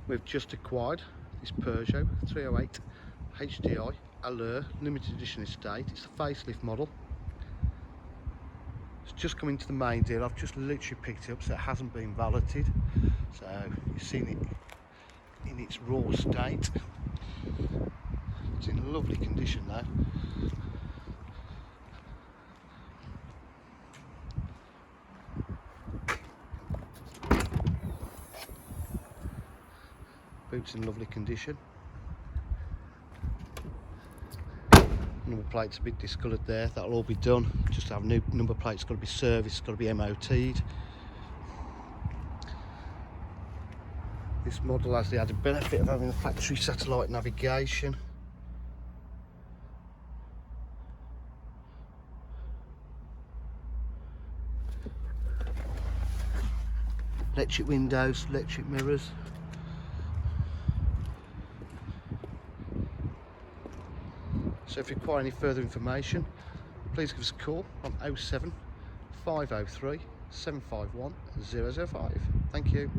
We've just acquired this Peugeot 308 HDI Allure limited edition estate. It's the facelift model. It's just come into the main deal. I've just literally picked it up, so it hasn't been valeted. So you've seen it in its raw state. It's in lovely condition though. Boots in lovely condition. Number plate's a bit discoloured there. That'll all be done. Just have new number plates. Got to be serviced. Got to be MOT'd. This model has the added benefit of having the factory satellite navigation. Electric windows, electric mirrors. So if you require any further information, please give us a call on 07 503 751 005. Thank you.